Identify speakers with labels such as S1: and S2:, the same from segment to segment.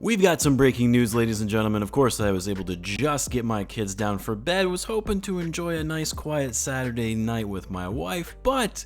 S1: We've got some breaking news, ladies and gentlemen. Of course, I was able to just get my kids down for bed. Was hoping to enjoy a nice quiet Saturday night with my wife, but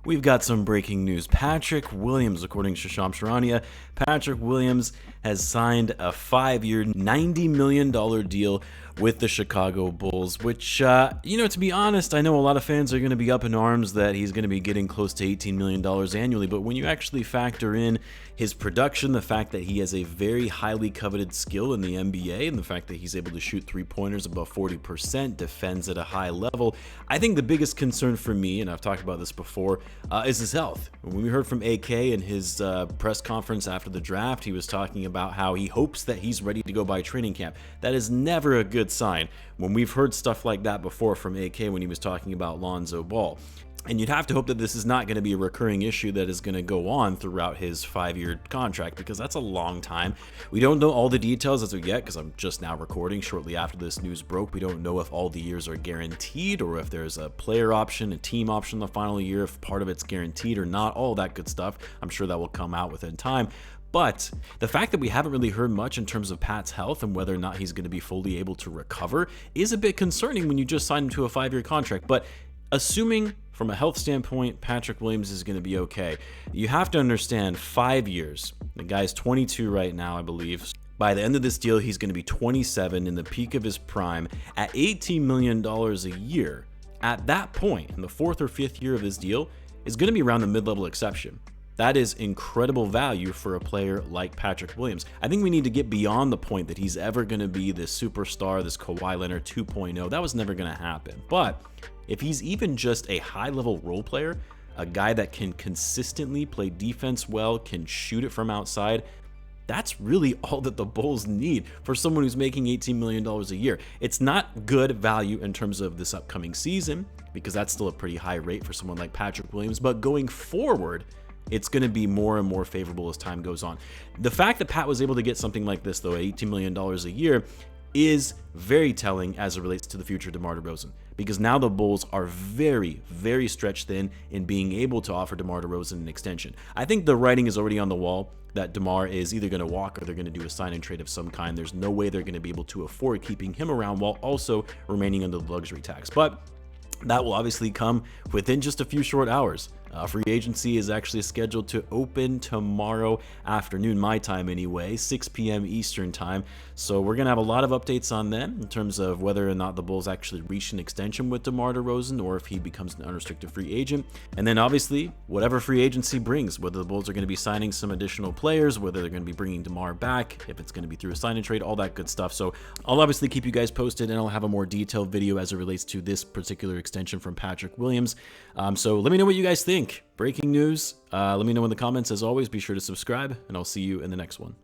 S1: we've got some breaking news. Patrick Williams, according to Shams Charania, Patrick Williams has signed a 5-year, $90 million deal with the Chicago Bulls, which, to be honest, I know a lot of fans are going to be up in arms that he's going to be getting close to $18 million annually, but when you actually factor in his production, the fact that he has a very highly coveted skill in the NBA, and the fact that he's able to shoot three-pointers above 40%, defends at a high level, I think the biggest concern for me, and I've talked about this before, is his health. When we heard from AK in his press conference after the draft, he was talking about how he hopes that he's ready to go by training camp. That is never a good sign when we've heard stuff like that before from AK when he was talking about Lonzo Ball. And you'd have to hope that this is not going to be a recurring issue that is going to go on throughout his 5-year contract, because that's a long time. We don't know all the details as of yet, because I'm just now recording shortly after this news broke. We don't know if all the years are guaranteed or if there's a player option, a team option the final year, if part of it's guaranteed or not, all that good stuff. I'm sure that will come out within time. But the fact that we haven't really heard much in terms of Pat's health and whether or not he's going to be fully able to recover is a bit concerning when you just signed him to a 5-year contract. But assuming from a health standpoint, Patrick Williams is going to be okay, you have to understand 5 years. The guy's 22 right now, I believe. By the end of this deal, he's going to be 27 in the peak of his prime at $18 million a year. At that point, in the 4th or 5th year of his deal, is going to be around the mid-level exception. That is incredible value for a player like Patrick Williams. I think we need to get beyond the point that he's ever going to be this superstar, this Kawhi Leonard 2.0. That was never going to happen. But if he's even just a high-level role player, a guy that can consistently play defense well, can shoot it from outside, that's really all that the Bulls need for someone who's making $18 million a year. It's not good value in terms of this upcoming season, because that's still a pretty high rate for someone like Patrick Williams, but going forward, it's going to be more and more favorable as time goes on. The fact that Pat was able to get something like this, though, $18 million a year, is very telling as it relates to the future of DeMar DeRozan, because now the Bulls are very, very stretched thin in being able to offer DeMar DeRozan an extension. I think the writing is already on the wall that DeMar is either going to walk or they're going to do a sign and trade of some kind. There's no way they're going to be able to afford keeping him around while also remaining under the luxury tax. But that will obviously come within just a few short hours. Free agency is actually scheduled to open tomorrow afternoon, my time anyway, 6 p.m. Eastern time. So we're going to have a lot of updates on them in terms of whether or not the Bulls actually reach an extension with DeMar DeRozan or if he becomes an unrestricted free agent. And then obviously, whatever free agency brings, whether the Bulls are going to be signing some additional players, whether they're going to be bringing DeMar back, if it's going to be through a sign and trade, all that good stuff. So I'll obviously keep you guys posted, and I'll have a more detailed video as it relates to this particular extension from Patrick Williams. So let me know what you guys think. Breaking news. Let me know in the comments. As always, be sure to subscribe, and I'll see you in the next one.